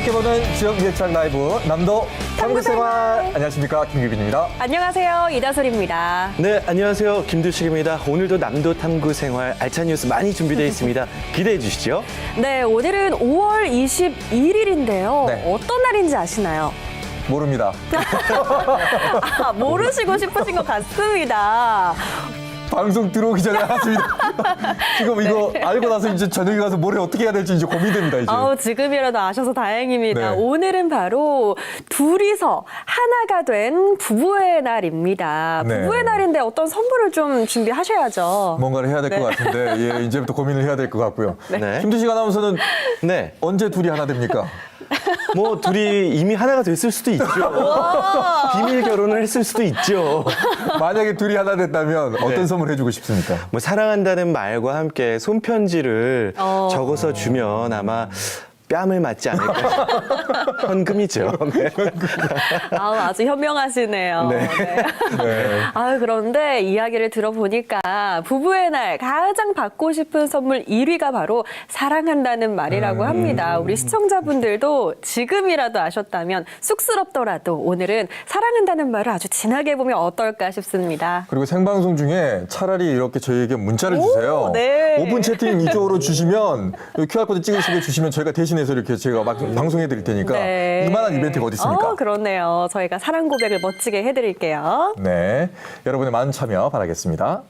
함께 보는 지역 밀착 라이브 남도 탐구생활. 안녕하십니까, 김규빈입니다. 안녕하세요, 이다솔입니다. 네, 안녕하세요. 김두식입니다. 오늘도 남도 탐구 생활 알찬 뉴스 많이 준비되어 있습니다. 기대해 주시죠. 네, 오늘은 5월 21일인데요. 네. 어떤 날인지 아시나요? 모릅니다. 모르시고 싶으신 것 같습니다. 방송 들어오기 전에 알았습니다. 지금 이거 알고 나서 이제 저녁에 가서 뭘 어떻게 해야 될지 이제 고민됩니다, 이제. 지금이라도 아셔서 다행입니다. 네. 오늘은 바로 둘이서 하나가 된 부부의 날입니다. 네. 부부의 날인데 어떤 선물을 좀 준비하셔야죠. 뭔가를 해야 될 것 같은데, 예, 이제부터 고민을 해야 될 것 같고요. 네. 김두식 아나운서는 네. 언제 둘이 하나 됩니까? 뭐 둘이 이미 하나가 됐을 수도 있죠. 비밀 결혼을 했을 수도 있죠. 만약에 둘이 하나 됐다면 어떤 네. 선물 해주고 싶습니까? 뭐 사랑한다는 말과 함께 손편지를 적어서 주면 아마 뺨을 맞지 않을까. 현금이죠. 네. 아주 현명하시네요. 네. 네. 네. 그런데 이야기를 들어보니까 부부의 날 가장 받고 싶은 선물 1위가 바로 사랑한다는 말이라고 합니다. 우리 시청자분들도 지금이라도 아셨다면 쑥스럽더라도 오늘은 사랑한다는 말을 아주 진하게 보면 어떨까 싶습니다. 그리고 생방송 중에 차라리 이렇게 저희에게 문자를 주세요. 네. 5분 채팅 이쪽으로 주시면 QR코드 찍으시고 주시면 저희가 대신해서 이렇게 제가 막 방송해 드릴 테니까 네. 이만한 이벤트가 어디 있습니까? 그렇네요. 저희가 사랑 고백을 멋지게 해드릴게요. 네, 여러분의 많은 참여 바라겠습니다.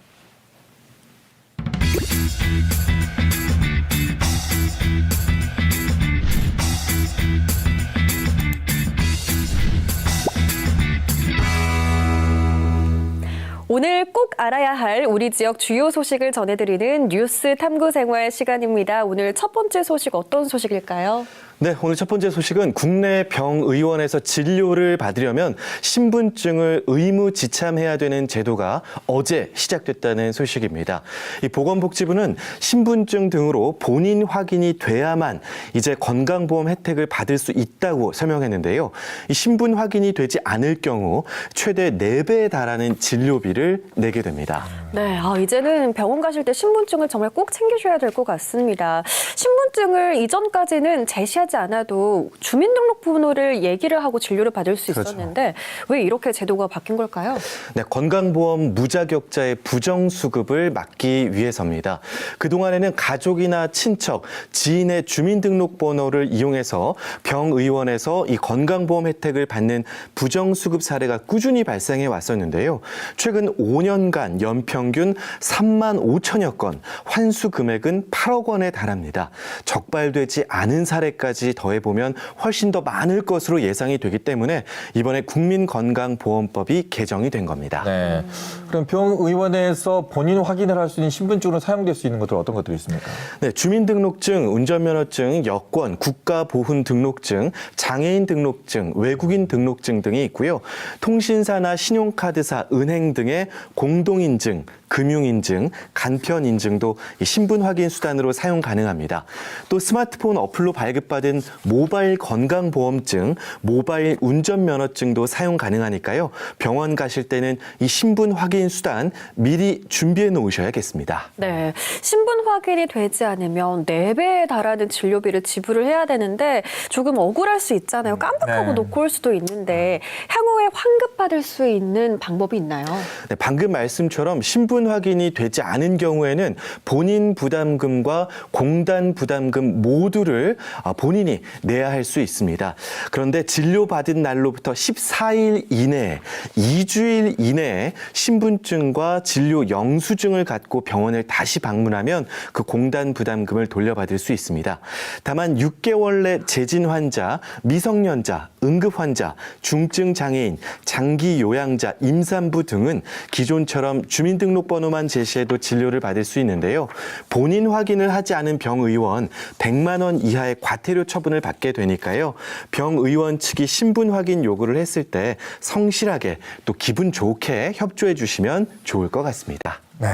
오늘 꼭 알아야 할 우리 지역 주요 소식을 전해드리는 뉴스 탐구 생활 시간입니다. 오늘 첫 번째 소식 어떤 소식일까요? 네, 오늘 첫 번째 소식은 국내 병의원에서 진료를 받으려면 신분증을 의무 지참해야 되는 제도가 어제 시작됐다는 소식입니다. 이 보건복지부는 신분증 등으로 본인 확인이 돼야만 이제 건강보험 혜택을 받을 수 있다고 설명했는데요. 이 신분 확인이 되지 않을 경우 최대 4배에 달하는 진료비를 내게 됩니다. 네, 이제는 병원 가실 때 신분증을 정말 꼭 챙기셔야 될 것 같습니다. 신분증을 이전까지는 제시하지 않아도 주민등록번호를 얘기를 하고 진료를 받을 수 있었는데 왜 이렇게 제도가 바뀐 걸까요? 네, 건강보험 무자격자의 부정수급을 막기 위해서입니다. 그동안에는 가족이나 친척, 지인의 주민등록번호를 이용해서 병의원에서 이 건강보험 혜택을 받는 부정수급 사례가 꾸준히 발생해 왔었는데요. 최근 5년간 연평균 3만 5천여 건, 환수 금액은 8억 원에 달합니다. 적발되지 않은 사례까지 더해보면 훨씬 더 많을 것으로 예상이 되기 때문에 이번에 국민건강보험법이 개정이 된 겁니다. 네. 그럼 병의원에서 본인 확인을 할 수 있는 신분증으로 사용될 수 있는 것들 어떤 것들이 있습니까? 네, 주민등록증, 운전면허증, 여권, 국가보훈등록증, 장애인 등록증, 외국인 등록증 등이 있고요. 통신사나 신용카드사, 은행 등의 공동인증, 금융인증, 간편인증도 신분 확인 수단으로 사용 가능합니다. 또 스마트폰 어플로 발급받은 모바일 건강보험증, 모바일 운전면허증도 사용 가능하니까요. 병원 가실 때는 이 신분 확인 수단 미리 준비해 놓으셔야겠습니다. 네, 신분 확인이 되지 않으면 4배에 달하는 진료비를 지불을 해야 되는데 조금 억울할 수 있잖아요. 깜빡하고 네. 놓고 올 수도 있는데 향후에 환급받을 수 있는 방법이 있나요? 네, 방금 말씀처럼 신분 확인이 되지 않은 경우에는 본인 부담금과 공단 부담금 모두를 본인이 내야 할 수 있습니다. 그런데 진료받은 날로부터 14일 이내에, 2주일 이내에 신분증과 진료 영수증을 갖고 병원을 다시 방문하면 그 공단 부담금을 돌려받을 수 있습니다. 다만 6개월 내 재진 환자, 미성년자, 응급 환자, 중증 장애인, 장기 요양자, 임산부 등은 기존처럼 주민등록번호만 제시해도 진료를 받을 수 있는데요. 본인 확인을 하지 않은 병의원 100만 원 이하의 과태료 처분을 받게 되니까요. 병의원 측이 신분 확인 요구를 했을 때 성실하게 또 기분 좋게 협조해 주시면 좋을 것 같습니다. 네.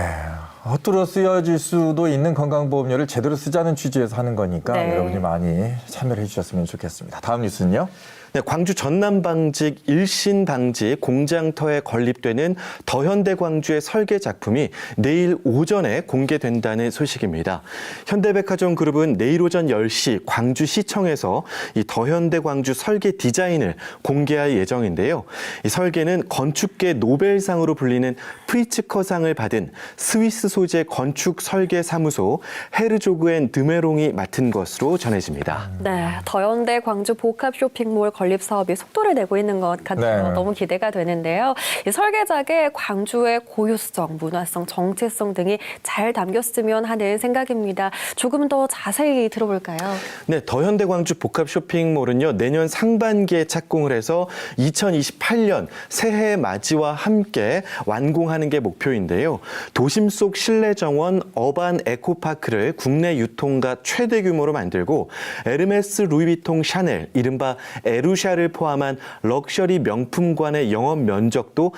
헛들어 쓰여질 수도 있는 건강보험료를 제대로 쓰자는 취지에서 하는 거니까 네. 여러분이 많이 참여를 해주셨으면 좋겠습니다. 다음 뉴스는요. 네, 광주 전남방직 일신방직 공장터에 건립되는 더현대 광주의 설계 작품이 내일 오전에 공개된다는 소식입니다. 현대백화점 그룹은 내일 오전 10시 광주시청에서 이 더현대 광주 설계 디자인을 공개할 예정인데요. 이 설계는 건축계 노벨상으로 불리는 프리츠커상을 받은 스위스 소재 건축 설계 사무소 헤르조그 앤 드메롱이 맡은 것으로 전해집니다. 네, 더현대 광주 복합 쇼핑몰 건립 사업이 속도를 내고 있는 것 같아서 네. 너무 기대가 되는데요. 이 설계작에 광주의 고유성, 문화성, 정체성 등이 잘 담겼으면 하는 생각입니다. 조금 더 자세히 들어볼까요? 네, 더현대 광주 복합 쇼핑몰은요, 내년 상반기에 착공을 해서 2028년 새해 맞이와 함께 완공하는 게 목표인데요. 도심 속 실내 정원 어반 에코파크를 국내 유통가 최대 규모로 만들고 에르메스, 루이비통, 샤넬, 이른바 에루샤를 포함한 럭셔리 명품관의 영업 면적도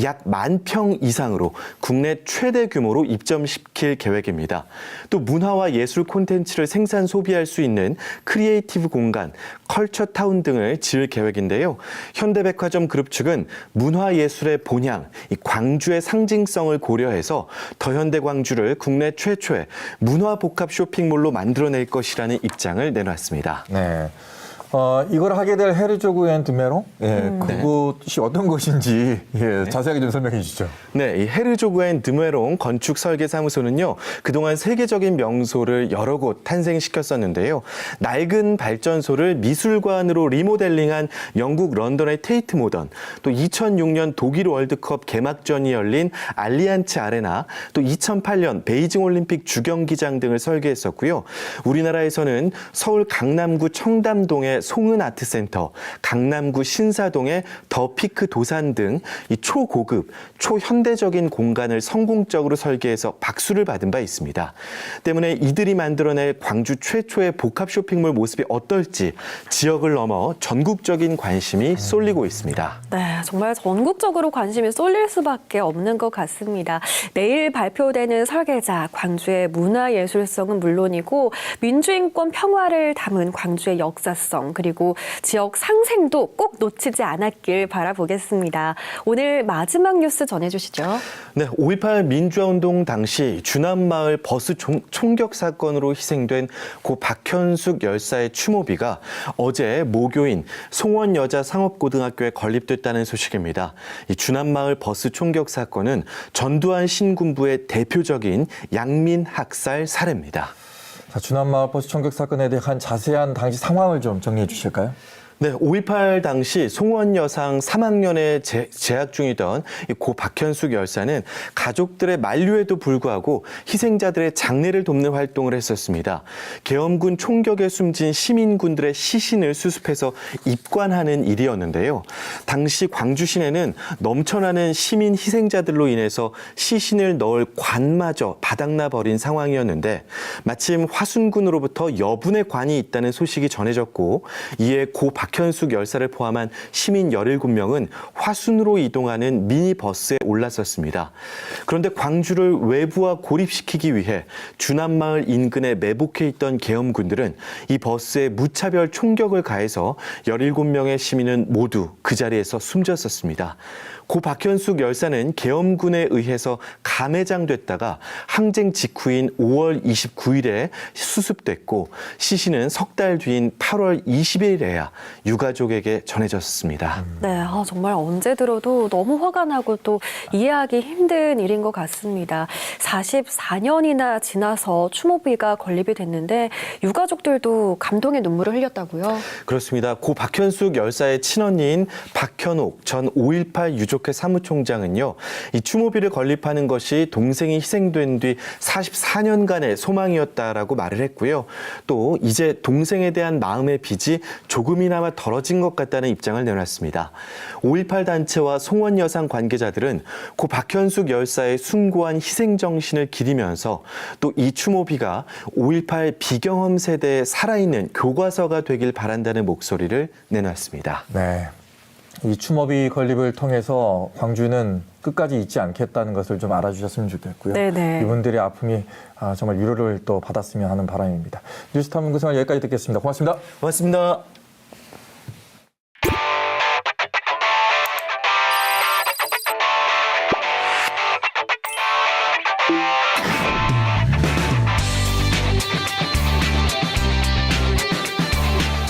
약 10,000평 이상으로 국내 최대 규모로 입점시킬 계획입니다. 또 문화와 예술 콘텐츠를 생산 소비할 수 있는 크리에이티브 공간, 컬처타운 등을 지을 계획인데요. 현대백화점 그룹 측은 문화예술의 본향, 이 광주의 상징성을 고려해서 더현대 광주를 국내 최초의 문화복합 쇼핑몰로 만들어낼 것이라는 입장을 내놨습니다. 네. 이걸 하게 될 헤르조그 앤 드메롱? 예, 그것이 어떤 것인지 자세하게 좀 설명해 주시죠. 네, 이 헤르조그 앤 드메롱 건축 설계 사무소는요, 그동안 세계적인 명소를 여러 곳 탄생시켰었는데요. 낡은 발전소를 미술관으로 리모델링한 영국 런던의 테이트 모던, 또 2006년 독일 월드컵 개막전이 열린 알리안츠 아레나, 또 2008년 베이징 올림픽 주경기장 등을 설계했었고요. 우리나라에서는 서울 강남구 청담동의 송은 아트센터, 강남구 신사동의 더 피크 도산 등 이 초고급, 초현대적인 공간을 성공적으로 설계해서 박수를 받은 바 있습니다. 때문에 이들이 만들어낼 광주 최초의 복합 쇼핑몰 모습이 어떨지 지역을 넘어 전국적인 관심이 쏠리고 있습니다. 네, 정말 전국적으로 관심이 쏠릴 수밖에 없는 것 같습니다. 내일 발표되는 설계작, 광주의 문화예술성은 물론이고 민주인권 평화를 담은 광주의 역사성, 그리고 지역 상생도 꼭 놓치지 않았길 바라보겠습니다. 오늘 마지막 뉴스 전해주시죠. 네, 5.18 민주화운동 당시 주남마을 버스 총격 사건으로 희생된 고 박현숙 열사의 추모비가 어제 모교인 송원여자상업고등학교에 건립됐다는 소식입니다. 이 주남마을 버스 총격 사건은 전두환 신군부의 대표적인 양민학살 사례입니다. 자, 주남마을 버스 총격 사건에 대한 자세한 당시 상황을 좀 정리해 주실까요? 네, 5.18 당시 송원여상 3학년에 재학 중이던 고 박현숙 열사는 가족들의 만류에도 불구하고 희생자들의 장례를 돕는 활동을 했었습니다. 계엄군 총격에 숨진 시민군들의 시신을 수습해서 입관하는 일이었는데요. 당시 광주 시내는 넘쳐나는 시민 희생자들로 인해서 시신을 넣을 관마저 바닥나 버린 상황이었는데 마침 화순군으로부터 여분의 관이 있다는 소식이 전해졌고 이에 고 박현숙 열사를 포함한 시민 17명은 화순으로 이동하는 미니버스에 올랐었습니다. 그런데 광주를 외부와 고립시키기 위해 주남마을 인근에 매복해 있던 계엄군들은 이 버스에 무차별 총격을 가해서 17명의 시민은 모두 그 자리에서 숨졌었습니다. 고 박현숙 열사는 계엄군에 의해서 감회장됐다가 항쟁 직후인 5월 29일에 수습됐고 시신은 석 달 뒤인 8월 20일에야 유가족에게 전해졌습니다. 네, 정말 언제 들어도 너무 화가 나고 또 이해하기 힘든 일인 것 같습니다. 44년이나 지나서 추모비가 건립이 됐는데 유가족들도 감동의 눈물을 흘렸다고요? 그렇습니다. 고 박현숙 열사의 친언니인 박현옥 전 5.18 유족회 사무총장은요, 이 추모비를 건립하는 것이 동생이 희생된 뒤 44년간의 소망이었다라고 말을 했고요. 또 이제 동생에 대한 마음의 빚이 조금이나마 덜어진 것 같다는 입장을 내놨습니다. 5.18 단체와 송원여상 관계자들은 고 박현숙 열사의 숭고한 희생 정신을 기리면서 또 이 추모비가 5.18 비경험 세대의 살아있는 교과서가 되길 바란다는 목소리를 내놨습니다. 네. 이 추모비 건립을 통해서 광주는 끝까지 잊지 않겠다는 것을 좀 알아주셨으면 좋겠고요. 네네. 이분들의 아픔이 정말 위로를 또 받았으면 하는 바람입니다. 뉴스타운 구성을 여기까지 듣겠습니다. 고맙습니다. 고맙습니다.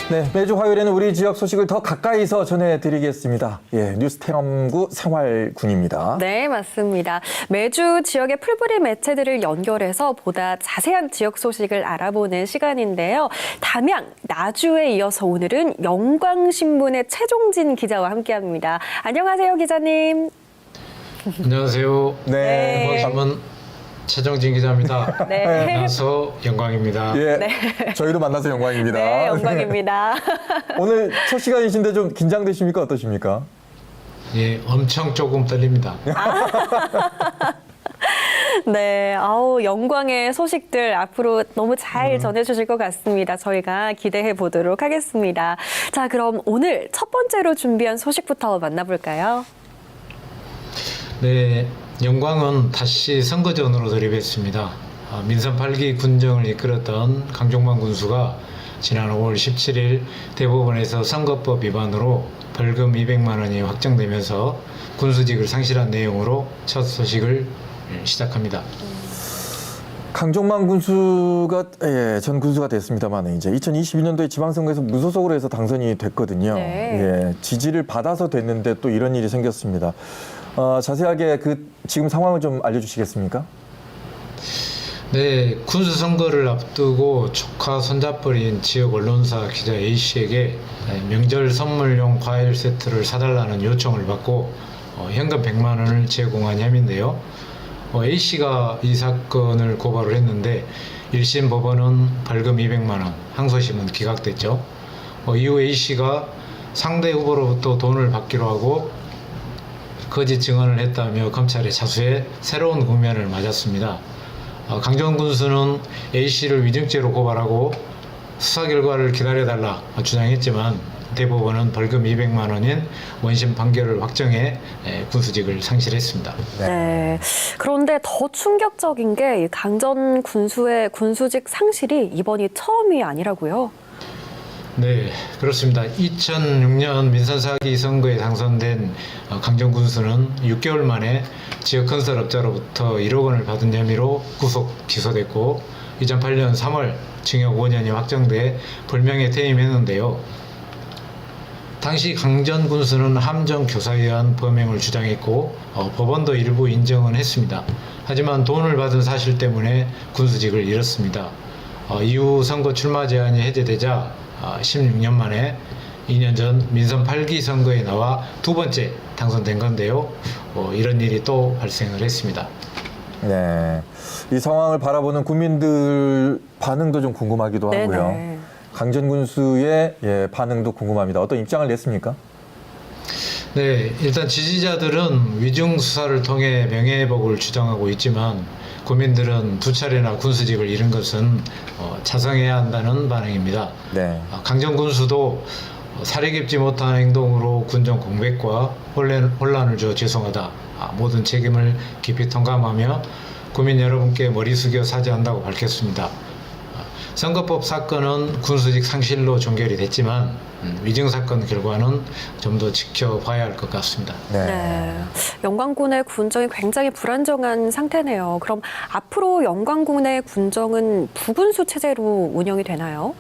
네, 매주 화요일에는 우리 지역 소식을 더 가까이서 전해드리겠습니다. 예, 뉴스탐구 생활군입니다. 네, 맞습니다. 매주 지역의 풀뿌리 매체들을 연결해서 보다 자세한 지역 소식을 알아보는 시간인데요. 담양, 나주에 이어서 오늘은 영광신문의 최종진 기자와 함께합니다. 안녕하세요, 기자님. 네. 네. 영광신문 최정진 기자입니다. 네. 만나서 영광입니다. 예, 네. 저희도 만나서 영광입니다. 네, 영광입니다. 오늘 첫 시간이신데 좀 긴장되십니까? 어떠십니까? 예, 엄청 조금 떨립니다. 네, 영광의 소식들 앞으로 너무 잘 전해주실 것 같습니다. 저희가 기대해 보도록 하겠습니다. 자, 그럼 오늘 첫 번째로 준비한 소식부터 만나볼까요? 네, 영광은 다시 선거전으로 돌입했습니다. 민선 8기 군정을 이끌었던 강종만 군수가 지난 5월 17일 대법원에서 선거법 위반으로 벌금 200만 원이 확정되면서 군수직을 상실한 내용으로 첫 소식을 시작합니다. 강종만 군수가 전 군수가 됐습니다만 이제 2022년도에 지방선거에서 무소속으로 해서 당선이 됐거든요. 네. 예, 지지를 받아서 됐는데 또 이런 일이 생겼습니다. 자세하게 지금 상황을 좀 알려주시겠습니까? 네, 군수 선거를 앞두고 조카 손잡벌인 지역 언론사 기자 A씨에게 명절 선물용 과일 세트를 사달라는 요청을 받고 현금 100만 원을 제공한 혐의인데요. A씨가 이 사건을 고발을 했는데 1심 법원은 벌금 200만 원, 항소심은 기각됐죠. 이후 A씨가 상대 후보로부터 돈을 받기로 하고 거짓 증언을 했다며 검찰의 자수에 새로운 국면을 맞았습니다. 강정원 군수는 A씨를 위증죄로 고발하고 수사 결과를 기다려달라 주장했지만 대법원은 벌금 200만 원인 원심 판결을 확정해 군수직을 상실했습니다. 네. 그런데 더 충격적인 게 강전 군수의 군수직 상실이 이번이 처음이 아니라고요? 네, 그렇습니다. 2006년 민선 4기 선거에 당선된 강정 군수는 6개월 만에 지역 건설업자로부터 1억 원을 받은 혐의로 구속 기소됐고 2008년 3월 징역 5년이 확정돼 불명예 퇴임했는데요. 당시 강전 군수는 함정 교사에 의한 범행을 주장했고 법원도 일부 인정은 했습니다. 하지만 돈을 받은 사실 때문에 군수직을 잃었습니다. 이후 선거 출마 제한이 해제되자 16년 만에 2년 전 민선 8기 선거에 나와 두 번째 당선된 건데요. 이런 일이 또 발생을 했습니다. 네, 이 상황을 바라보는 국민들 반응도 좀 궁금하기도 하고요. 네네. 강전 군수의 반응도 궁금합니다. 어떤 입장을 냈습니까? 네, 일단 지지자들은 위증 수사를 통해 명예회복을 주장하고 있지만 국민들은 두 차례나 군수직을 잃은 것은 자성해야 한다는 반응입니다. 네. 강정 군수도 사리 깊지 못한 행동으로 군정 공백과 혼란을 줘 죄송하다. 모든 책임을 깊이 통감하며 국민 여러분께 머리 숙여 사죄한다고 밝혔습니다. 선거법 사건은 군수직 상실로 종결이 됐지만 위증 사건 결과는 좀 더 지켜봐야 할 것 같습니다. 네. 영광군의 군정이 굉장히 불안정한 상태네요. 그럼 앞으로 영광군의 군정은 부군수 체제로 운영이 되나요?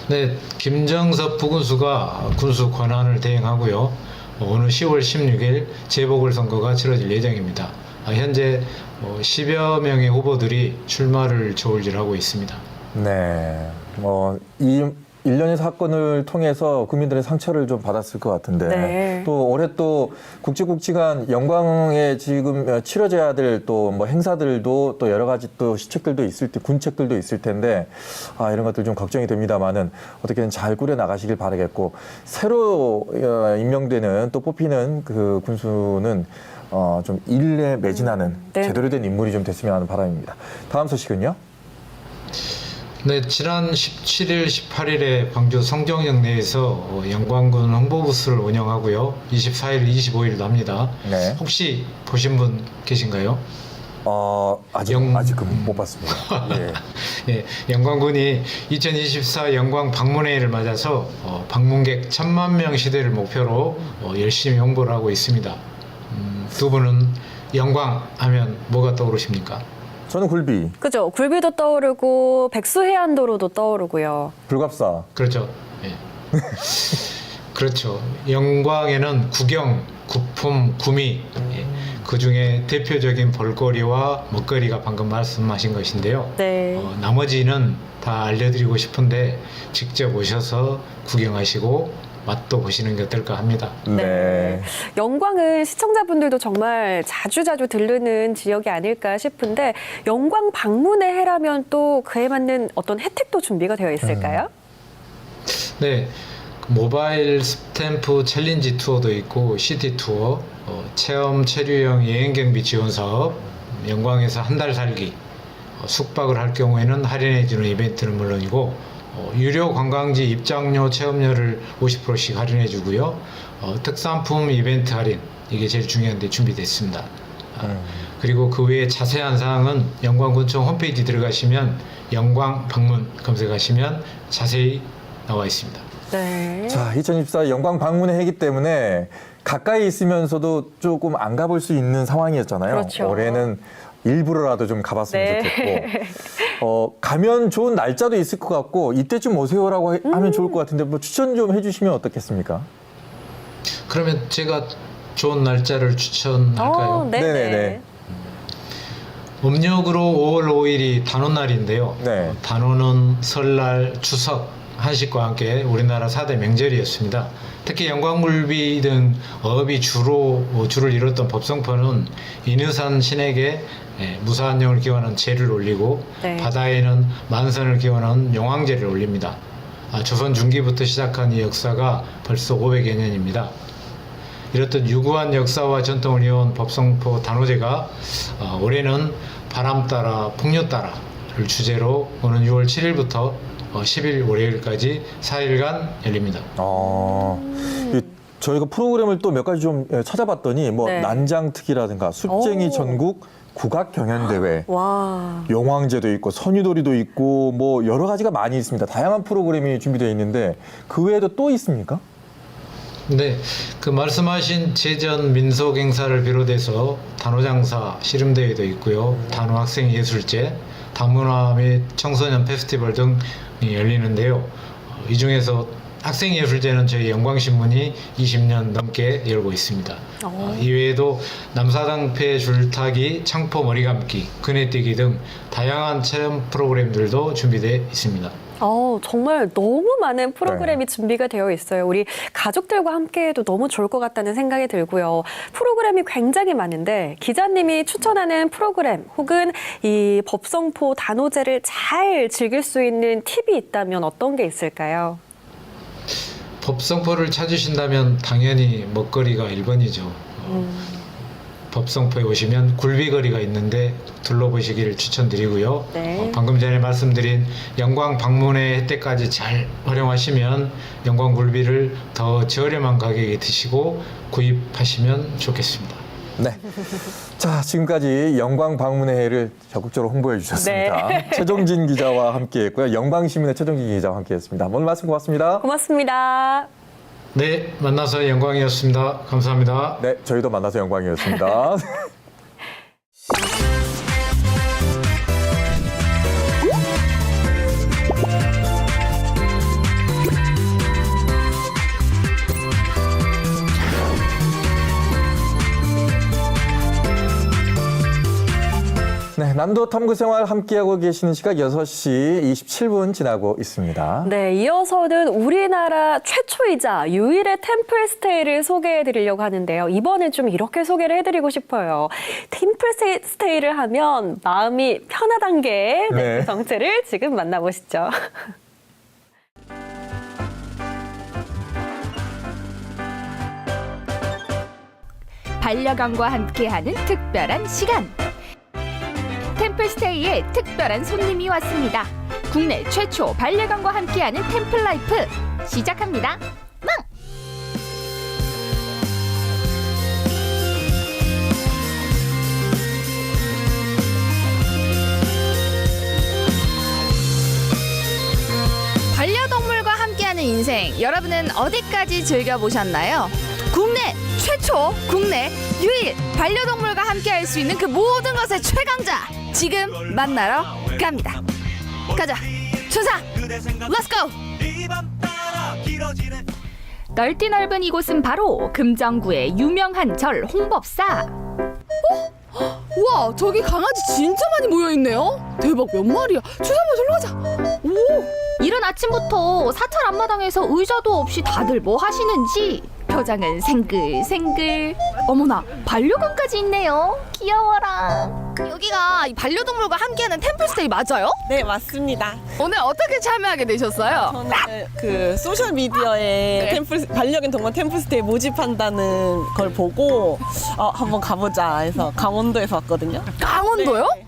네, 김정섭 부군수가 군수 권한을 대행하고요. 오늘 10월 16일 재보궐선거가 치러질 예정입니다. 현재 10여 명의 후보들이 출마를 저울질하고 있습니다. 네. 이 일련의 사건을 통해서 국민들의 상처를 좀 받았을 것 같은데 네. 또 올해 또 국제국지관 영광에 지금 치러져야 될 또 뭐 행사들도 또 여러 가지 또 시책들도 있을 때 군책들도 있을 텐데 이런 것들 좀 걱정이 됩니다만은 어떻게든 잘 꾸려 나가시길 바라겠고 새로 임명되는 또 뽑히는 그 군수는 좀 일에 매진하는 네. 제대로 된 인물이 좀 됐으면 하는 바람입니다. 다음 소식은요? 네, 지난 17일, 18일에 광주 성정역 내에서 영광군 홍보부스를 운영하고요. 24일, 25일도 합니다. 네. 혹시 보신 분 계신가요? 아직은 못 봤습니다. 예. 예, 영광군이 2024 영광 방문회를 맞아서 방문객 1,000만 명 시대를 목표로 열심히 홍보를 하고 있습니다. 두 분은 영광 하면 뭐가 떠오르십니까? 저는 굴비, 그죠? 굴비도 떠오르고 백수해안도로도 떠오르고요. 불갑사. 그렇죠. 예. 그렇죠. 영광에는 구경, 구품, 구미, 그 중에 대표적인 볼거리와 먹거리가 방금 말씀하신 것인데요. 네. 나머지는 다 알려드리고 싶은데 직접 오셔서 구경하시고 맛도 보시는 게 어떨까 합니다. 네. 영광은 시청자분들도 정말 자주자주 들르는 지역이 아닐까 싶은데 영광 방문의 해라면 또 그에 맞는 어떤 혜택도 준비가 되어 있을까요? 네. 모바일 스탬프 챌린지 투어도 있고 시티 투어, 체험 체류형 여행 경비 지원 사업, 영광에서 한 달 살기, 숙박을 할 경우에는 할인해 주는 이벤트는 물론이고 유료 관광지 입장료 체험료를 50%씩 할인해 주고요. 특산품 이벤트 할인, 이게 제일 중요한데 준비됐습니다. 그리고 그 외에 자세한 사항은 영광군청 홈페이지 들어가시면 영광 방문 검색하시면 자세히 나와 있습니다. 네. 자, 2024 영광 방문의 해이기 때문에 가까이 있으면서도 조금 안 가볼 수 있는 상황이었잖아요. 그렇죠. 올해는 일부러라도 좀 가봤으면 네. 좋겠고, 가면 좋은 날짜도 있을 것 같고 이때쯤 오세요라고 하면 좋을 것 같은데 뭐 추천 좀 해주시면 어떻겠습니까? 그러면 제가 좋은 날짜를 추천할까요? 네네. 음력으로 5월 5일이 단오날인데요. 네. 단오는 설날, 추석, 한식과 함께 우리나라 4대 명절이었습니다. 특히 영광굴비 등 어업이 주를 이뤘던 법성포는 인유산 신에게 무사안녕을 기원하는 제를 올리고 네. 바다에는 만선을 기원하는 용왕제를 올립니다. 조선 중기부터 시작한 이 역사가 벌써 500여 년입니다. 이렇듯 유구한 역사와 전통을 이어온 법성포 단오제가 올해는 바람 따라 풍요 따라를 주제로 오는 6월 7일부터 10일 월요일까지 4일간 열립니다. 저희가 프로그램을 또 몇 가지 좀 찾아봤더니 뭐 네. 난장특기라든가 숫쟁이 오. 전국 국악 경연대회, 와. 용왕제도 있고 선유도리도 있고 뭐 여러 가지가 많이 있습니다. 다양한 프로그램이 준비되어 있는데 그 외에도 또 있습니까? 네, 그 말씀하신 제전 민속 행사를 비롯해서 단오장사 씨름대회도 있고요. 단오학생예술제, 다문화 및 청소년 페스티벌 등이 열리는데요. 이 중에서 학생예술제는 저희 영광신문이 20년 넘게 열고 있습니다. 이외에도 남사당패 줄타기, 창포 머리감기, 그네뛰기 등 다양한 체험 프로그램들도 준비되어 있습니다. 정말 너무 많은 프로그램이 준비가 되어 있어요. 우리 가족들과 함께해도 너무 좋을 것 같다는 생각이 들고요. 프로그램이 굉장히 많은데 기자님이 추천하는 프로그램 혹은 이 법성포 단오제를 잘 즐길 수 있는 팁이 있다면 어떤 게 있을까요? 법성포를 찾으신다면 당연히 먹거리가 1번이죠. 법성포에 오시면 굴비거리가 있는데 둘러보시기를 추천드리고요. 네. 방금 전에 말씀드린 영광 방문회 혜택까지 잘 활용하시면 영광 굴비를 더 저렴한 가격에 드시고 구입하시면 좋겠습니다. 네. 자, 지금까지 영광 방문의 해를 적극적으로 홍보해 주셨습니다. 네. 최종진 기자와 함께했고요. 영광시민의 최종진 기자와 함께했습니다. 오늘 말씀 고맙습니다. 고맙습니다. 네, 만나서 영광이었습니다. 감사합니다. 네, 저희도 만나서 영광이었습니다. 네, 남도 탐구 생활 함께하고 계시는 시각 6시 27분 지나고 있습니다. 네, 이어서는 우리나라 최초이자 유일의 템플스테이를 소개해드리려고 하는데요. 이번엔 좀 이렇게 소개를 해드리고 싶어요. 템플스테이를 하면 마음이 편하단 게 네. 그 정체를 지금 만나보시죠. 반려견과 함께하는 특별한 시간. 템플스테이에 특별한 손님이 왔습니다. 국내 최초 반려견과 함께하는 템플라이프 시작합니다. 반려동물과 함께하는 인생, 여러분은 어디까지 즐겨보셨나요? 국내 최초, 국내 유일 반려동물과 함께할 수 있는 그 모든 것의 최강자, 지금 만나러 갑니다. 가자, 추사, 렛츠고! 넓디 넓은 이곳은 바로 금정구의 유명한 절 홍법사. 우와, 저기 강아지 진짜 많이 모여있네요. 대박, 몇 마리야. 추사 한번 들어가자. 오, 이른 아침부터 사찰 앞마당에서 의자도 없이 다들 뭐 하시는지 표정은 생글생글. 어머나, 반려견까지 있네요. 귀여워라. 여기가 이 반려동물과 함께하는 템플스테이 맞아요? 네, 맞습니다. 오늘 어떻게 참여하게 되셨어요? 저는 그 소셜 미디어에 반려견 동물 템플스테이 모집한다는 걸 보고 한번 가보자 해서 강원도에서 왔거든요. 강원도요? 네.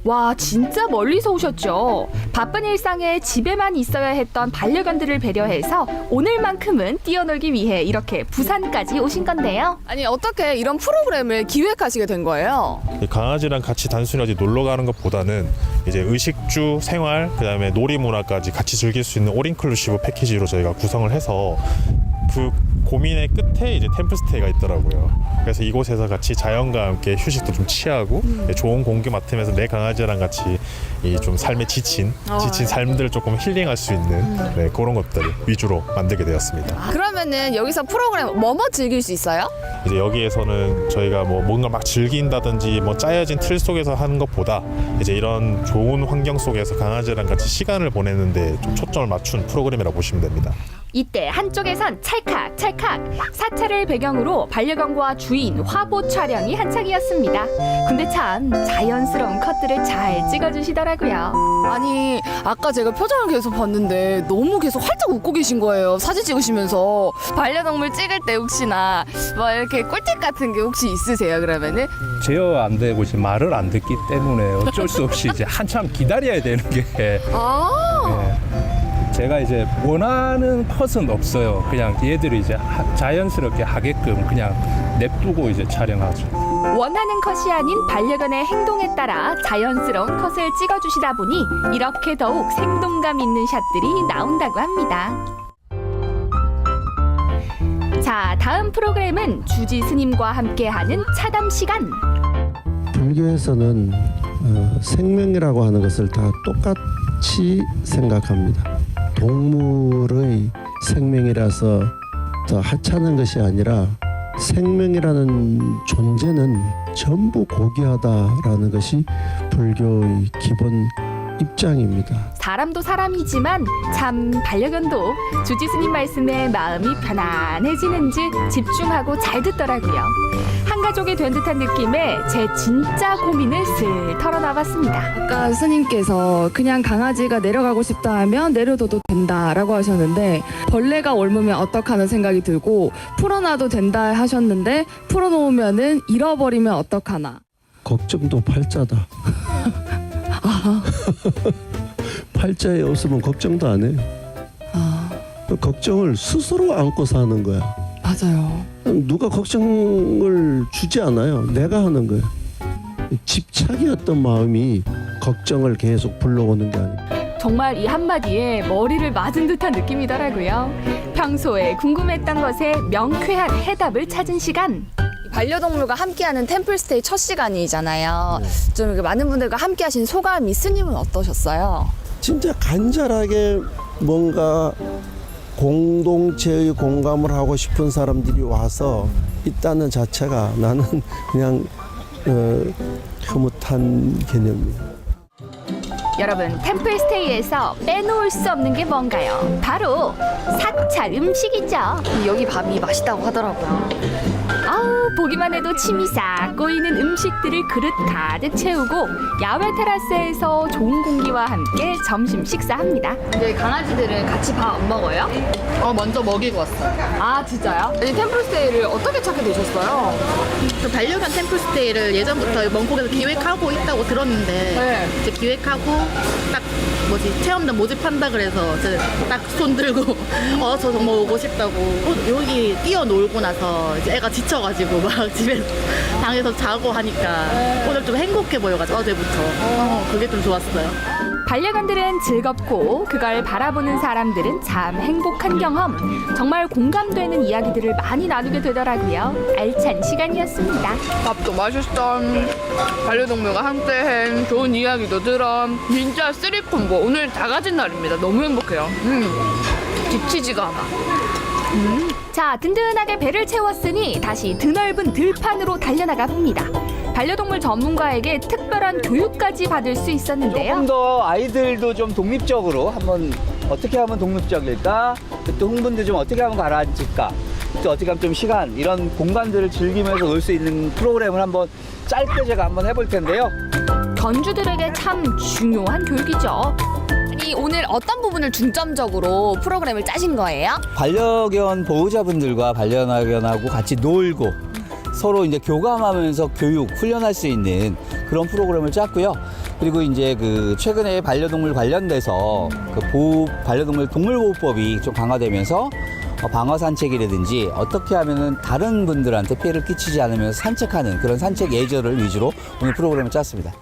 와, 진짜 멀리서 오셨죠. 바쁜 일상에 집에만 있어야 했던 반려견들을 배려해서 오늘만큼은 뛰어놀기 위해 이렇게 부산까지 오신 건데요. 아니, 어떻게 이런 프로그램을 기획하시게 된 거예요? 강아지랑 같이 단순히 어디 놀러 가는 것보다는 이제 의식주, 생활, 그다음에 놀이 문화까지 같이 즐길 수 있는 올인클루시브 패키지로 저희가 구성을 해서 그 고민의 끝에 이제 템플스테이가 있더라고요. 그래서 이곳에서 같이 자연과 함께 휴식도 좀 취하고 좋은 공기 맡으면서 내 강아지랑 같이 이 좀 삶에 지친 삶들을 조금 힐링할 수 있는 네, 그런 것들을 위주로 만들게 되었습니다. 그러면은 여기서 프로그램 뭐뭐 즐길 수 있어요? 이제 여기에서는 저희가 뭐 뭔가 막 즐긴다든지 뭐 짜여진 틀 속에서 하는 것보다 이제 이런 좋은 환경 속에서 강아지랑 같이 시간을 보내는데 좀 초점을 맞춘 프로그램이라고 보시면 됩니다. 이때 한쪽에선 찰칵찰칵 사찰을 배경으로 반려견과 주인 화보 촬영이 한창이었습니다. 근데 참 자연스러운 컷들을 잘 찍어주시더라고요. 아니, 아까 제가 표정을 계속 봤는데 너무 계속 활짝 웃고 계신 거예요. 사진 찍으시면서. 반려동물 찍을 때 혹시나 뭐 이렇게 꿀팁 같은 게 혹시 있으세요, 그러면은? 제어 안 되고 이제 말을 안 듣기 때문에 어쩔 수 없이 이제 한참 기다려야 되는 게 제가 이제 원하는 컷은 없어요. 그냥 얘들이 이제 자연스럽게 하게끔 그냥 냅두고 이제 촬영하죠. 원하는 컷이 아닌 반려견의 행동에 따라 자연스러운 컷을 찍어주시다 보니 이렇게 더욱 생동감 있는 샷들이 나온다고 합니다. 자, 다음 프로그램은 주지 스님과 함께하는 차담 시간. 불교에서는 생명이라고 하는 것을 다 똑같이 생각합니다. 동물의 생명이라서 더 하찮은 것이 아니라 생명이라는 존재는 전부 고귀하다라는 것이 불교의 기본 입장입니다. 사람도 사람이지만 참 반려견도 주지 스님 말씀에 마음이 편안해지는지 집중하고 잘 듣더라고요. 한 가족이 된 듯한 느낌에 제 진짜 고민을 슬 털어놔봤습니다. 아까 스님께서 그냥 강아지가 내려가고 싶다 하면 내려둬도 된다라고 하셨는데 벌레가 옮으면 어떡하는 생각이 들고 풀어놔도 된다 하셨는데 풀어놓으면은 잃어버리면 어떡하나. 걱정도 팔자다. 팔자에 없으면 걱정도 안 해요. 그 걱정을 스스로 안고 사는 거야. 맞아요. 누가 걱정을 주지 않아요. 내가 하는 거예요. 집착이었던 마음이 걱정을 계속 불러오는 게 아니에요. 정말 이 한마디에 머리를 맞은 듯한 느낌이더라고요. 평소에 궁금했던 것에 명쾌한 해답을 찾은 시간. 반려동물과 함께하는 템플스테이 첫 시간이잖아요. 좀 이렇게 많은 분들과 함께하신 소감이 스님은 어떠셨어요? 진짜 간절하게 뭔가 공동체의 공감을 하고 싶은 사람들이 와서 있다는 자체가 나는 그냥 흐뭇한 개념이에요. 여러분, 템플스테이에서 빼놓을 수 없는 게 뭔가요? 바로 사찰 음식이죠. 여기 밥이 맛있다고 하더라고요. 아우, 보기만 해도 침이 싹 고이는 음식들을 그릇 가득 채우고 야외 테라스에서 좋은 공기와 함께 점심 식사합니다. 근데 강아지들은 같이 밥 안 먹어요? 먼저 먹이고 왔어요. 아, 진짜요? 아니, 템플스테이를 어떻게 찾게 되셨어요? 그 반려견 템플스테이를 예전부터 멍콕에서 기획하고 있다고 들었는데 네. 이제 기획하고 딱 체험단 모집한다 그래서 딱 손 들고 저 정말 오고 싶다고 여기 뛰어놀고 나서 이제 애가 지쳐가지고 막 집에 방에서 자고 하니까 오늘 좀 행복해 보여가지고 어제부터 그게 좀 좋았어요. 반려견들은 즐겁고 그걸 바라보는 사람들은 참 행복한 경험. 정말 공감되는 이야기들을 많이 나누게 되더라고요. 알찬 시간이었습니다. 밥도 맛있어. 반려동물과 함께한 좋은 이야기도 들어. 진짜 쓰리콤보. 오늘 다 가진 날입니다. 너무 행복해요. 지치지가 않아. 자, 든든하게 배를 채웠으니 다시 드넓은 들판으로 달려나가 봅니다. 반려동물 전문가에게 특별한 교육까지 받을 수 있었는데요. 조금 더 아이들도 좀 독립적으로 한번 어떻게 하면 독립적일까? 또 흥분도 좀 어떻게 하면 가라앉을까? 또 어떻게 하면 좀 시간 이런 공간들을 즐기면서 놀 수 있는 프로그램을 한번 짧게 제가 한번 해볼 텐데요. 견주들에게 참 중요한 교육이죠. 아니, 오늘 어떤 부분을 중점적으로 프로그램을 짜신 거예요? 반려견 보호자분들과 반려견하고 같이 놀고 서로 이제 교감하면서 교육, 훈련할 수 있는 그런 프로그램을 짰고요. 그리고 이제 그 최근에 반려동물 관련돼서 그 반려동물 동물보호법이 좀 강화되면서 방어 산책이라든지 어떻게 하면은 다른 분들한테 피해를 끼치지 않으면서 산책하는 그런 산책 예절을 위주로 오늘 프로그램을 짰습니다.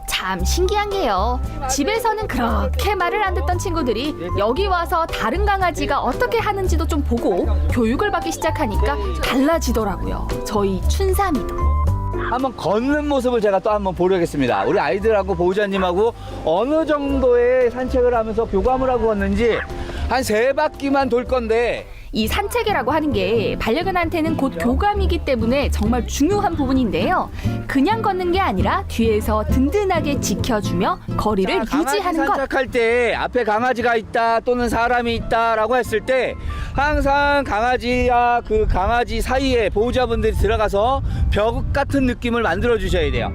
참 신기한 게요. 집에서는 그렇게 말을 안 듣던 친구들이 여기 와서 다른 강아지가 어떻게 하는지도 좀 보고 교육을 받기 시작하니까 달라지더라고요. 저희 춘삼이도. 한번 걷는 모습을 제가 또 한번 보려겠습니다. 우리 아이들하고 보호자님하고 어느 정도의 산책을 하면서 교감을 하고 걷는지 한 3바퀴만 돌 건데 이 산책이라고 하는 게 반려견한테는 곧 교감이기 때문에 정말 중요한 부분인데요. 그냥 걷는 게 아니라 뒤에서 든든하게 지켜주며 거리를 유지하는 것. 산책할 때 앞에 강아지가 있다 또는 사람이 있다라고 했을 때 항상 강아지와 그 강아지 사이에 보호자분들이 들어가서 벽 같은 느낌을 만들어 주셔야 돼요.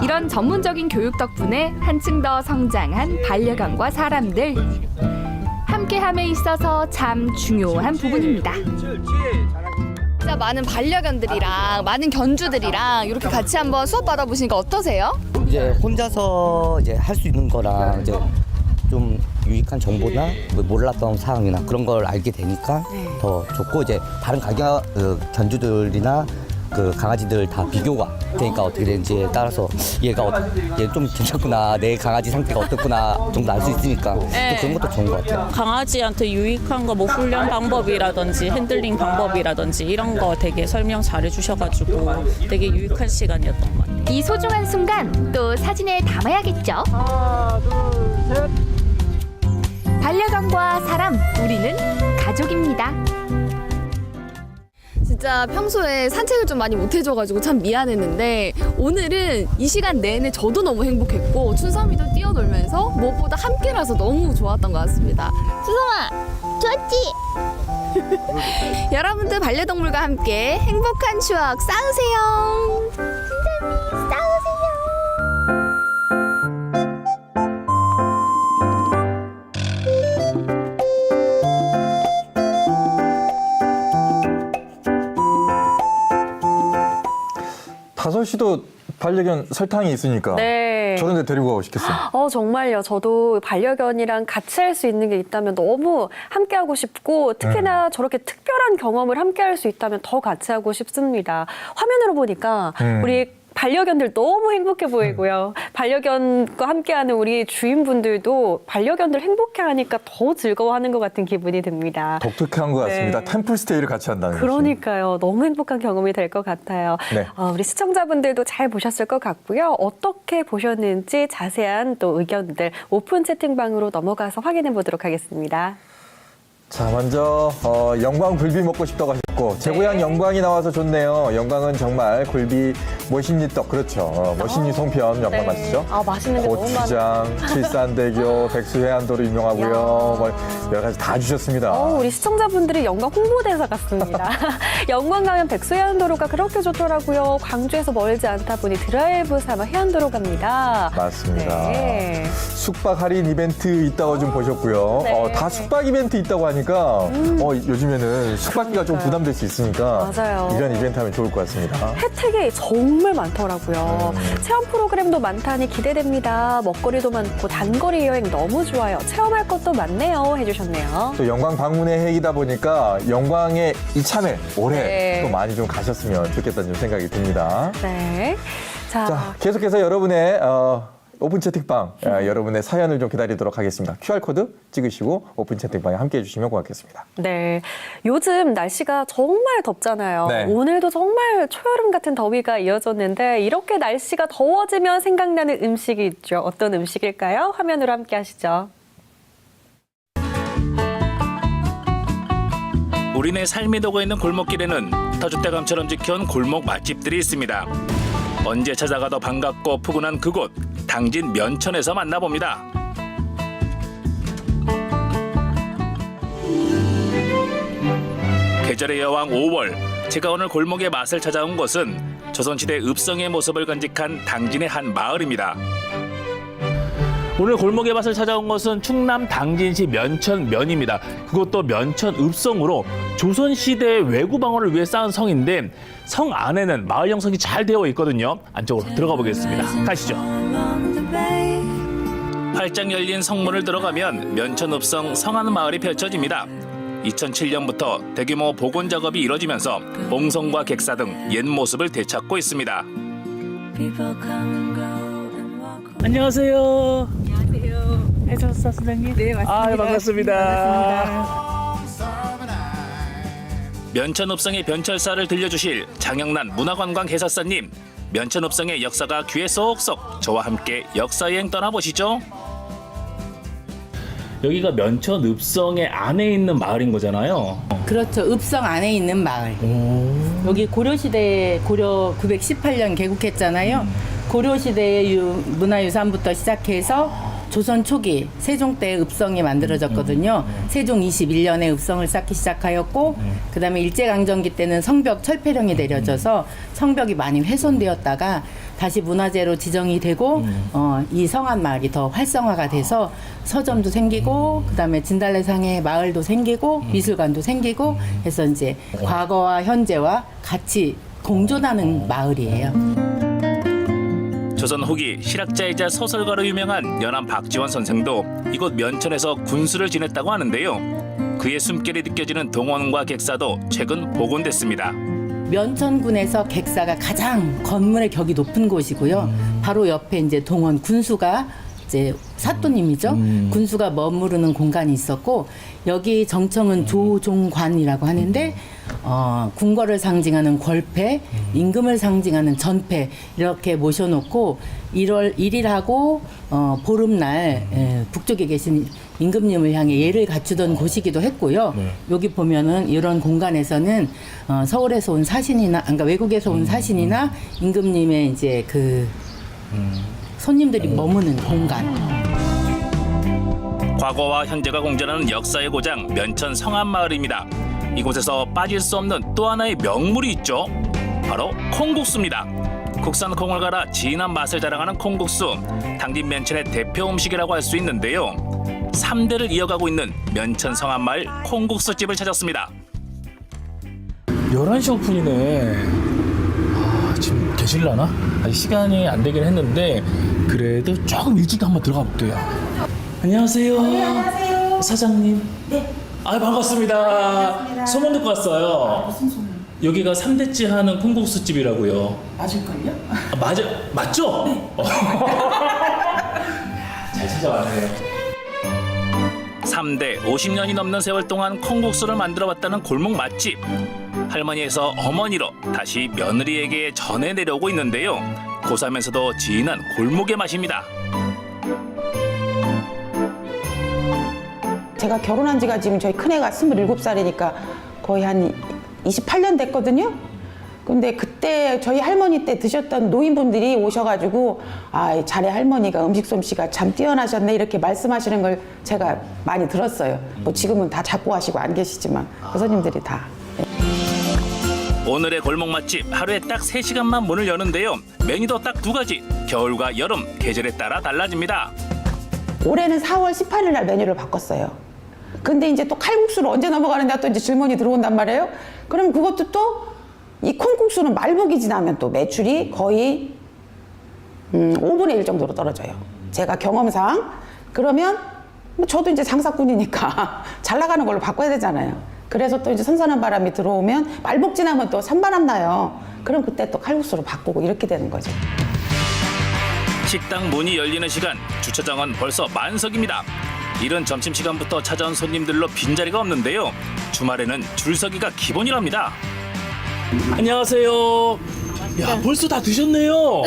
이런 전문적인 교육 덕분에 한층 더 성장한 반려견과 사람들. 함께함에 있어서 참 중요한 부분입니다. 진짜 많은 반려견들이랑 많은 견주들이랑 이렇게 같이 한번 수업 받아보시니까 어떠세요? 이제 혼자서 이제 할 수 있는 거랑 이제 좀 유익한 정보나 뭐 몰랐던 사항이나 그런 걸 알게 되니까 더 좋고 이제 다른 견주들이나 그 강아지들 다 비교가 되니까 어떻게 되는지에 따라서 얘 좀 괜찮구나, 내 강아지 상태가 어떻구나 정도 알 수 있으니까 또 그런 것도 좋은 것 같아요. 강아지한테 유익한 거 뭐 훈련 방법이라든지 핸들링 방법이라든지 이런 거 되게 설명 잘 해주셔가지고 되게 유익한 시간이었던 것 같아요. 이 소중한 순간 또 사진에 담아야겠죠. 하나, 둘, 셋. 반려견과 사람, 우리는 가족입니다. 진짜 평소에 산책을 좀 많이 못 해줘가지고 참 미안했는데 오늘은 이 시간 내내 저도 너무 행복했고 춘삼이도 뛰어놀면서 무엇보다 함께라서 너무 좋았던 것 같습니다. 춘삼아, 좋았지? 여러분들 반려동물과 함께 행복한 추억 쌓으세요. 춘삼이 쌓으세요. 다솔 씨도 반려견 설탕이 있으니까 네. 저런 데 데리고 가고 싶겠어요. 정말요. 저도 반려견이랑 같이 할 수 있는 게 있다면 너무 함께 하고 싶고 특히나 저렇게 특별한 경험을 함께 할 수 있다면 더 같이 하고 싶습니다. 화면으로 보니까 우리 반려견들 너무 행복해 보이고요. 반려견과 함께하는 우리 주인분들도 반려견들 행복해하니까 더 즐거워하는 것 같은 기분이 듭니다. 독특한 것 같습니다. 네. 템플스테이를 같이 한다는 것이. 그러니까요. 너무 행복한 경험이 될 것 같아요. 네. 우리 시청자분들도 잘 보셨을 것 같고요. 어떻게 보셨는지 자세한 또 의견들 오픈 채팅방으로 넘어가서 확인해 보도록 하겠습니다. 자, 먼저 영광 굴비 먹고 싶다고 하셨고 제 고향 영광이 나와서 좋네요. 영광은 정말 굴비 머신리떡 그렇죠. 머신리 송편 영광 네. 맛있죠. 맛있는 게 너무 많아요. 고추장, 칠산대교, 백수해안도로 유명하고요. 뭐 여러 가지 다 주셨습니다. 우리 시청자분들이 영광 홍보대사 같습니다. 영광 가면 백수해안도로가 그렇게 좋더라고요. 광주에서 멀지 않다 보니 드라이브 삼아 해안도로 갑니다. 맞습니다. 네. 숙박 할인 이벤트 있다고 좀 보셨고요. 네. 다 숙박 이벤트 있다고 하니까 보니까 요즘에는 숙박비가 좀 부담될 수 있으니까 맞아요. 이런 이벤트 하면 좋을 것 같습니다. 혜택이 정말 많더라고요. 체험 프로그램도 많다니 기대됩니다. 먹거리도 많고 단거리 여행 너무 좋아요. 체험할 것도 많네요. 해주셨네요. 또 영광 방문의 해이다 보니까 영광에 이참에 올해 네. 또 많이 좀 가셨으면 좋겠다는 생각이 듭니다. 네. 자, 계속해서 여러분의 오픈 채팅방 여러분의 사연을 좀 기다리도록 하겠습니다. QR코드 찍으시고 오픈 채팅방에 함께해 주시면 고맙겠습니다. 네. 요즘 날씨가 정말 덥잖아요. 네. 오늘도 정말 초여름 같은 더위가 이어졌는데 이렇게 날씨가 더워지면 생각나는 음식이 있죠. 어떤 음식일까요? 화면으로 함께 하시죠. 우리네 삶이 녹아있는 골목길에는 터줏대감처럼 지켜온 골목 맛집들이 있습니다. 언제 찾아가도 반갑고 푸근한 그곳, 당진 면천에서 만나봅니다. 계절의 여왕 5월, 제가 오늘 골목의 맛을 찾아온 곳은 조선시대 읍성의 모습을 간직한 당진의 한 마을입니다. 오늘 골목의 맛을 찾아온 것은 충남 당진시 면천면입니다. 그것도 면천 읍성으로 조선시대 외구 방어를 위해 쌓은 성인데 성 안에는 마을 형성이 잘 되어 있거든요. 안쪽으로 들어가 보겠습니다. 가시죠. 활짝 열린 성문을 들어가면 면천읍성 성안마을이 펼쳐집니다. 2007년부터 대규모 복원 작업이 이뤄지면서 옹성과 객사 등 옛 모습을 되찾고 있습니다. 안녕하세요. 안녕하세요. 해설사 선생님? 네, 맞습니다. 아, 반갑습니다. 반갑습니다. 면천읍성의 변철사를 들려주실 장영란 문화관광 해설사님. 면천읍성의 역사가 귀에 쏙쏙. 저와 함께 역사여행 떠나보시죠. 여기가 면천읍성의 안에 있는 마을인 거잖아요. 그렇죠. 읍성 안에 있는 마을. 여기 고려시대 고려 918년 개국했잖아요. 고려시대의 문화유산부터 시작해서 조선 초기 세종 때 읍성이 만들어졌거든요. 세종 21년에 읍성을 쌓기 시작하였고 그다음에 일제강점기 때는 성벽 철폐령이 내려져서 성벽이 많이 훼손되었다가 다시 문화재로 지정이 되고 이 성안 마을이 더 활성화가 돼서 서점도 생기고 그다음에 진달래상의 마을도 생기고 미술관도 생기고 해서 이제 과거와 현재와 같이 공존하는 마을이에요. 조선 후기 실학자이자 소설가로 유명한 연암 박지원 선생도 이곳 면천에서 군수를 지냈다고 하는데요. 그의 숨결이 느껴지는 동원과 객사도 최근 복원됐습니다. 면천군에서 객사가 가장 건물의 격이 높은 곳이고요. 바로 옆에 이제 동원 군수가 이제 사또님이죠. 군수가 머무르는 공간이 있었고 여기 정청은 조종관이라고 하는데 궁궐을 상징하는 궐패, 임금을 상징하는 전패 이렇게 모셔놓고 1월 1일하고 보름날 북쪽에 계신 임금님을 향해 예를 갖추던 곳이기도 했고요. 여기 보면은 이런 공간에서는 서울에서 온 사신이나, 그러니까 외국에서 온 사신이나 임금님의 이제 그 손님들이 머무는 공간. 과거와 현재가 공존하는 역사의 고장 면천 성안마을입니다. 이곳에서 빠질 수 없는 또 하나의 명물이 있죠. 바로 콩국수입니다. 국산 콩을 갈아 진한 맛을 자랑하는 콩국수. 당진 면천의 대표 음식이라고 할 수 있는데요. 3대를 이어가고 있는 면천 성안마을 콩국수집을 찾았습니다. 11시 오픈이네. 지금 계실라나? 아직 시간이 안 되긴 했는데 그래도 조금 일찍 한번 들어가 볼게요. 안녕하세요. 안녕하세요. 사장님. 네. 아, 반갑습니다. 소문 듣고 왔어요. 무슨 소문? 여기가 3대째 하는 콩국수집이라고요. 맞을걸요? 맞죠? 네. 잘 찾아왔네요. 3대 50년이 넘는 세월 동안 콩국수를 만들어왔다는 골목 맛집. 할머니에서 어머니로 다시 며느리에게 전해내려오고 있는데요. 고소하면서도 진한 골목의 맛입니다. 제가 결혼한 지가 지금 저희 큰애가 27살이니까 거의 한 28년 됐거든요. 근데 그때 저희 할머니 때 드셨던 노인분들이 오셔가지고 아, 자네 할머니가 음식 솜씨가 참 뛰어나셨네 이렇게 말씀하시는 걸 제가 많이 들었어요. 뭐 지금은 다 잡고 하시고 안 계시지만 그 손님들이 다. 오늘의 골목 맛집 하루에 딱 3시간만 문을 여는데요. 메뉴도 딱 2가지. 겨울과 여름 계절에 따라 달라집니다. 올해는 4월 18일 날 메뉴를 바꿨어요. 근데 이제 또 칼국수로 언제 넘어가느냐 또 이제 질문이 들어온단 말이에요. 그럼 그것도 또 이 콩국수는 말복이 지나면 또 매출이 거의 5분의 1 정도로 떨어져요. 제가 경험상. 그러면 저도 이제 장사꾼이니까 잘 나가는 걸로 바꿔야 되잖아요. 그래서 또 이제 선선한 바람이 들어오면 말복 지나면 또 산바람 나요. 그럼 그때 또 칼국수로 바꾸고 이렇게 되는 거죠. 식당 문이 열리는 시간, 주차장은 벌써 만석입니다. 이른 점심시간부터 찾아온 손님들로 빈자리가 없는데요. 주말에는 줄서기가 기본이랍니다. 안녕하세요. 야, 벌써 다 드셨네요.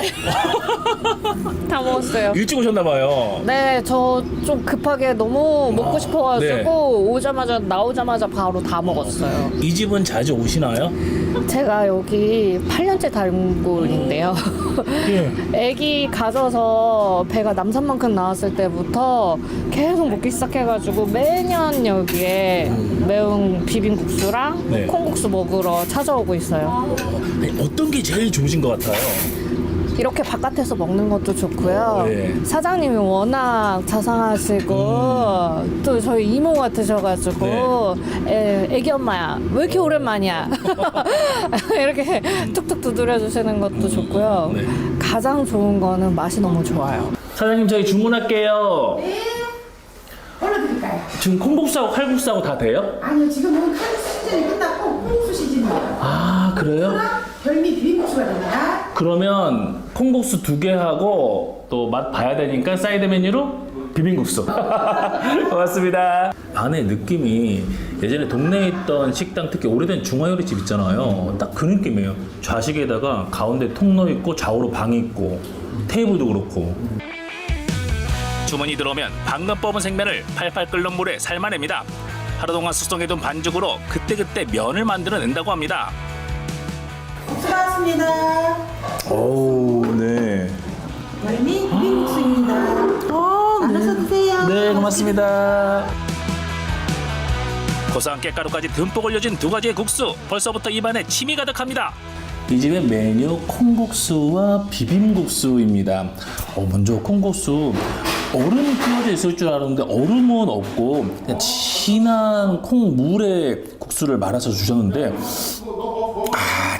다 먹었어요. 일찍 오셨나봐요. 네, 저 좀 급하게 너무 먹고 싶어가지고 네. 나오자마자 바로 다 먹었어요. 이 집은 자주 오시나요? 제가 여기 8년째 단골인데요. 애기 가져서 배가 남산만큼 나왔을 때부터 계속 먹기 시작해가지고 매년 여기에 매운 비빔국수랑 네. 콩국수 먹으러 찾아오고 있어요. 아니, 어떤 게 제일 좋으신 것 같아요? 이렇게 바깥에서 먹는 것도 좋고요. 네. 사장님이 워낙 자상하시고 또 저희 이모 같으셔가지고 애기 엄마야 왜 이렇게 오랜만이야 이렇게 툭툭 두드려 주시는 것도 좋고요. 가장 좋은 거는 맛이 너무 좋아요. 사장님 저희 주문할게요. 네. 얼른 드릴까요? 지금 콩국수하고 칼국수하고 다 돼요? 아니요, 지금은 칼국수 시즌이 끝났고 콩국수 시즌이에요. 아 그래요? 별미 비빔국수가 됩니다. 그러면 콩국수 2개 하고 또 맛 봐야 되니까 사이드 메뉴로 비빔국수. 고맙습니다. 안에 느낌이 예전에 동네에 있던 식당, 특히 오래된 중화요리집 있잖아요. 딱 그 느낌이에요. 좌식에다가 가운데 통로 있고 좌우로 방이 있고 테이블도 그렇고. 주문이 들어오면 방금 뽑은 생면을 팔팔 끓는 물에 삶아냅니다. 하루 동안 숙성해둔 반죽으로 그때그때 면을 만들어낸다고 합니다. 국수 나왔습니다. 오, 네. 별미 비빔국수입니다. 나눠서 드세요. 네, 고맙습니다. 고소한 깻가루까지 듬뿍 올려진 2가지의 국수. 벌써부터 입안에 침이 가득합니다. 이 집의 메뉴 콩국수와 비빔국수입니다. 먼저 콩국수 얼음 끼워져 있을 줄 알았는데 얼음은 없고 그냥 진한 콩물에 국수를 말아서 주셨는데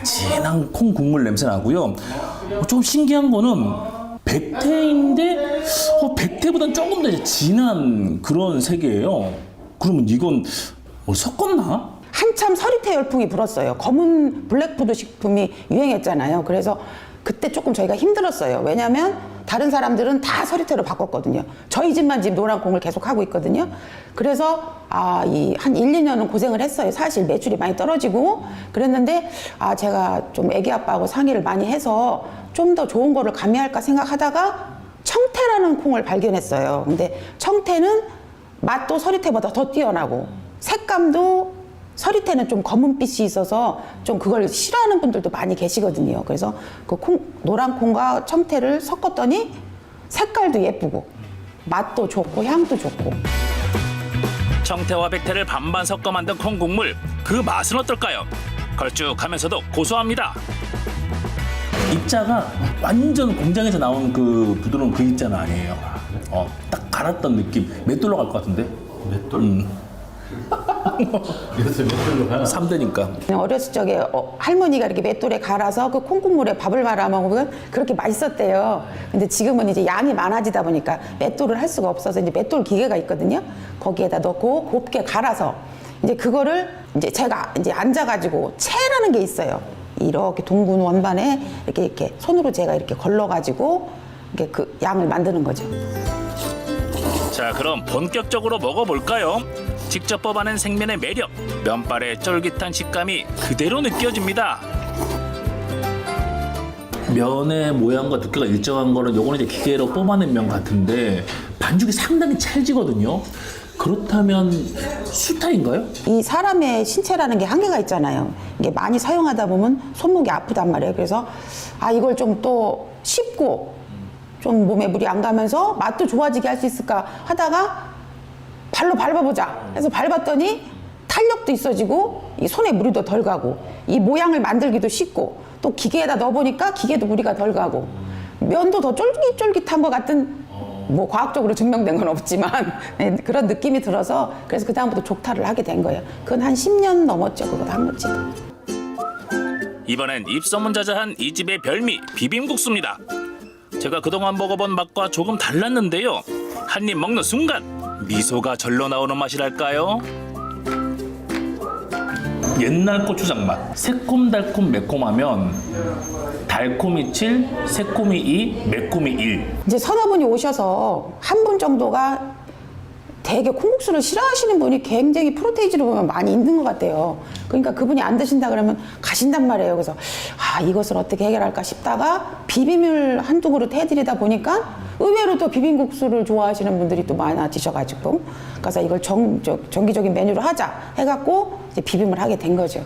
진한 콩 국물 냄새 나고요. 좀 신기한 거는 백태인데 백태보다는 조금 더 진한 그런 색이에요. 그러면 이건 뭘 섞었나? 한참 서리태 열풍이 불었어요. 검은 블랙푸드 식품이 유행했잖아요. 그래서 그때 조금 저희가 힘들었어요. 왜냐하면 다른 사람들은 다 서리태로 바꿨거든요. 저희 집만 지금 노란 콩을 계속 하고 있거든요. 그래서 이 한 1, 2년은 고생을 했어요. 사실 매출이 많이 떨어지고 그랬는데 제가 좀 애기 아빠하고 상의를 많이 해서 좀 더 좋은 거를 가미할까 생각하다가 청태라는 콩을 발견했어요. 근데 청태는 맛도 서리태보다 더 뛰어나고 색감도 서리태는 좀 검은빛이 있어서 좀 그걸 싫어하는 분들도 많이 계시거든요. 그래서 그 노란 콩과 청태를 섞었더니 색깔도 예쁘고 맛도 좋고 향도 좋고. 청태와 백태를 반반 섞어 만든 콩국물. 그 맛은 어떨까요? 걸쭉하면서도 고소합니다. 입자가 완전 공장에서 나온 그 부드러운 그 입자는 아니에요. 딱 갈았던 느낌. 맷돌로 갈 것 같은데? 맷돌? 요새 맷돌로 가나? 3대니까. 어렸을 적에 할머니가 이렇게 맷돌에 갈아서 그 콩국물에 밥을 말아 먹으면 그렇게 맛있었대요. 근데 지금은 이제 양이 많아지다 보니까 맷돌을 할 수가 없어서 이제 맷돌 기계가 있거든요. 거기에다 넣고 곱게 갈아서 이제 그거를 이제 제가 이제 앉아가지고 채라는 게 있어요. 이렇게 둥근 원반에 이렇게 손으로 제가 이렇게 걸러가지고 이렇게 그 양을 만드는 거죠. 자, 그럼 본격적으로 먹어볼까요? 직접 뽑아낸 생면의 매력, 면발의 쫄깃한 식감이 그대로 느껴집니다. 면의 모양과 두께가 일정한 거는 요거는 이제 기계로 뽑아낸 면 같은데 반죽이 상당히 찰지거든요. 그렇다면 수타인가요? 이 사람의 신체라는 게 한계가 있잖아요. 이게 많이 사용하다 보면 손목이 아프단 말이에요. 그래서 이걸 좀 또 쉽고 좀 몸에 무리 안 가면서 맛도 좋아지게 할 수 있을까 하다가 발로 밟아보자 해서 밟았더니 탄력도 있어지고 이 손에 무리도 덜 가고 이 모양을 만들기도 쉽고 또 기계에다 넣어보니까 기계도 무리가 덜 가고 면도 더 쫄깃쫄깃한 것 같은 뭐 과학적으로 증명된 건 없지만 네, 그런 느낌이 들어서 그래서 그 다음부터 족탈을 하게 된 거예요. 그건 한 10년 넘었죠. 그거 한 지도. 이번엔 입소문자자한 이 집의 별미 비빔국수입니다. 제가 그동안 먹어본 맛과 조금 달랐는데요. 한 입 먹는 순간 미소가 절로 나오는 맛이랄까요? 옛날 고추장 맛. 새콤달콤 매콤하면 달콤이 7, 새콤이 2, 매콤이 1. 이제 서너 분이 오셔서 한 분 정도가 되게 콩국수를 싫어하시는 분이 굉장히 프로테이지로 보면 많이 있는 것 같아요. 그러니까 그분이 안 드신다 그러면 가신단 말이에요. 그래서 이것을 어떻게 해결할까 싶다가 비빔을 한두 그릇 해드리다 보니까 의외로 또 비빔국수를 좋아하시는 분들이 또 많아지셔가지고 그래서 이걸 정기적인 메뉴로 하자 해갖고 이제 비빔을 하게 된 거죠.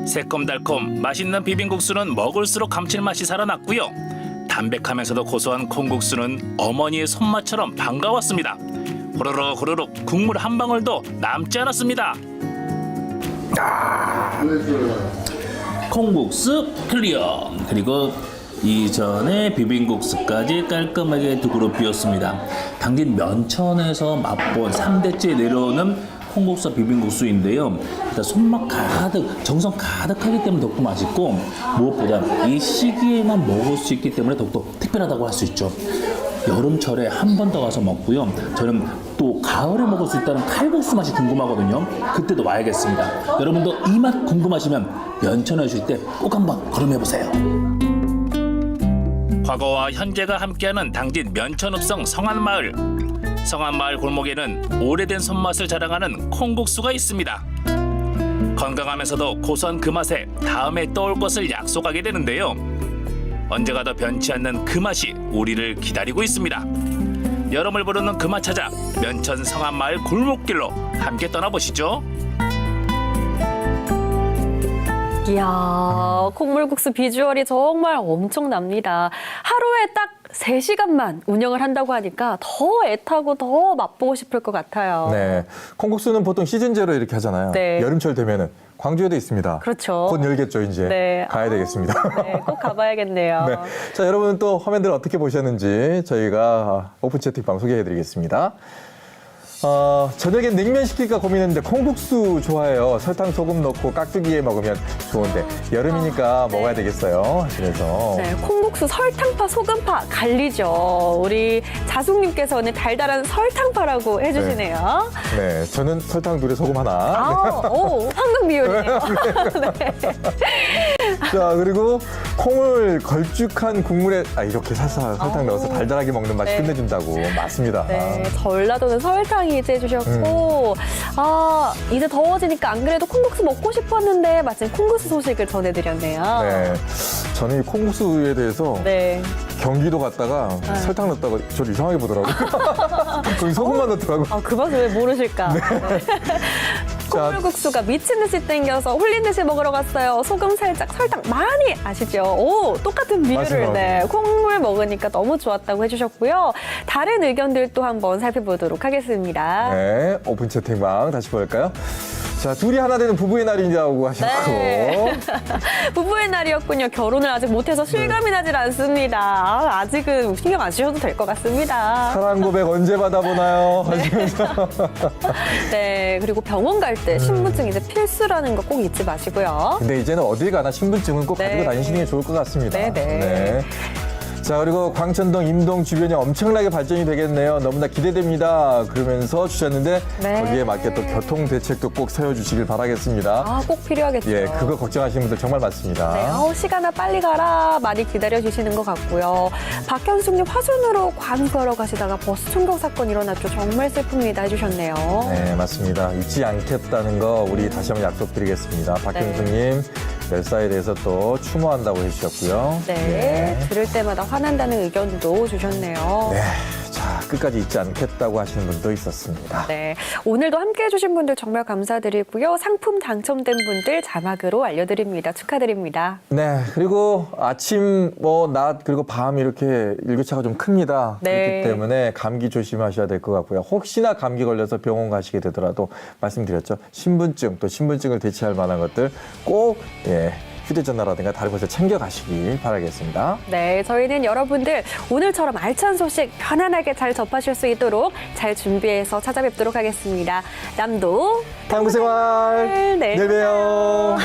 새콤달콤 맛있는 비빔국수는 먹을수록 감칠맛이 살아났고요. 담백하면서도 고소한 콩국수는 어머니의 손맛처럼 반가웠습니다. 호로록 호로록 국물 한 방울도 남지 않았습니다. 콩국수 클리어. 그리고 이전에 비빔국수까지 깔끔하게 두 그릇 비웠습니다. 당진 면천에서 맛본 3대째 내려오는 콩국수 비빔국수인데요. 일단 손맛 가득, 정성 가득하기 때문에 더욱더 맛있고 무엇보다 이 시기에만 먹을 수 있기 때문에 더욱더 특별하다고 할 수 있죠. 여름철에 한 번 더 가서 먹고요. 저는 또 가을에 먹을 수 있다는 칼국수 맛이 궁금하거든요. 그때도 와야겠습니다. 여러분도 이 맛 궁금하시면 면천에 오실 때 꼭 한번 걸음해보세요. 과거와 현재가 함께하는 당진 면천읍성 성안마을. 성안마을 골목에는 오래된 손맛을 자랑하는 콩국수가 있습니다. 건강하면서도 고소한 그 맛에 다음에 떠올 것을 약속하게 되는데요. 언제 가도 변치 않는 그 맛이 우리를 기다리고 있습니다. 여름을 부르는 그 맛 찾아 면천 성안마을 골목길로 함께 떠나보시죠. 이야, 콩물국수 비주얼이 정말 엄청납니다. 하루에 딱 3시간만 운영을 한다고 하니까 더 애타고 더 맛보고 싶을 것 같아요. 네, 콩국수는 보통 시즌제로 이렇게 하잖아요. 네. 여름철 되면은 광주에도 있습니다. 그렇죠. 곧 열겠죠, 이제. 네. 가야 되겠습니다. 네, 꼭 가봐야겠네요. 네. 자, 여러분 또 화면들 어떻게 보셨는지 저희가 오픈 채팅방 소개해드리겠습니다. 저녁에 냉면 시킬까 고민했는데 콩국수 좋아해요. 설탕 소금 넣고 깍두기에 먹으면 좋은데 여름이니까 먹어야 되겠어요. 하시면서 네, 콩국수 설탕파 소금파 갈리죠. 우리 자숙님께서는 달달한 설탕파라고 해주시네요. 네, 저는 설탕 둘에 소금 하나. 오, 황금 비율이네요. 네. 자, 그리고 콩을 걸쭉한 국물에 이렇게 살살 설탕 넣어서 달달하게 먹는 맛이 네. 끝내준다고. 맞습니다. 네, 전라도는 설탕이 이제 해주셨고, 이제 더워지니까 안 그래도 콩국수 먹고 싶었는데 마침 콩국수 소식을 전해드렸네요. 네, 저는 이 콩국수에 대해서 네. 경기도 갔다가 설탕 넣었다가 저를 이상하게 보더라고요. 거기 소금만 넣더라고요. 그 맛을 왜 모르실까? 네. 콩물국수가 미친 듯이 땡겨서 홀린 듯이 먹으러 갔어요. 소금 살짝, 설탕 많이 아시죠? 오, 똑같은 비율을 맞습니다. 네, 콩물 먹으니까 너무 좋았다고 해주셨고요. 다른 의견들도 한번 살펴보도록 하겠습니다. 네, 오픈 채팅방 다시 볼까요? 자, 둘이 하나 되는 부부의 날이라고 하셨고. 네. 부부의 날이었군요. 결혼을 아직 못해서 실감이 나질 않습니다. 아직은 신경 안 쓰셔도 될 것 같습니다. 사랑 고백 언제 받아보나요? 하시면서. 네, 그리고 병원 갈 때 신분증 이제 필수라는 거 꼭 잊지 마시고요. 근데 이제는 어딜 가나 신분증은 꼭 가지고 다니시는 게 좋을 것 같습니다. 네. 자, 그리고 광천동, 임동 주변이 엄청나게 발전이 되겠네요. 너무나 기대됩니다. 그러면서 주셨는데 네. 거기에 맞게 또 교통 대책도 꼭 세워주시길 바라겠습니다. 꼭 필요하겠죠. 예, 그거 걱정하시는 분들 정말 많습니다. 네, 시간아 빨리 가라 많이 기다려주시는 것 같고요. 박현숙님 화순으로 관 걸어 가시다가 버스 충격 사건 일어났죠. 정말 슬픕니다 해주셨네요. 네, 맞습니다. 잊지 않겠다는 거 우리 다시 한번 약속드리겠습니다. 박현숙님 열사에 대해서 또 추모한다고 해주셨고요. 네, 들을 때마다 화난다는 의견도 주셨네요. 네, 자, 끝까지 잊지 않겠다고 하시는 분도 있었습니다. 네, 오늘도 함께 해주신 분들 정말 감사드리고요. 상품 당첨된 분들 자막으로 알려드립니다. 축하드립니다. 네, 그리고 아침, 낮, 그리고 밤 이렇게 일교차가 좀 큽니다. 네. 그렇기 때문에 감기 조심하셔야 될 것 같고요. 혹시나 감기 걸려서 병원 가시게 되더라도 말씀드렸죠. 신분증, 또 신분증을 대체할 만한 것들 꼭 휴대전화라든가 다른 것을 챙겨가시길 바라겠습니다. 네, 저희는 여러분들 오늘처럼 알찬 소식 편안하게 잘 접하실 수 있도록 잘 준비해서 찾아뵙도록 하겠습니다. 남도 탐구생활 네. 내일 봬요.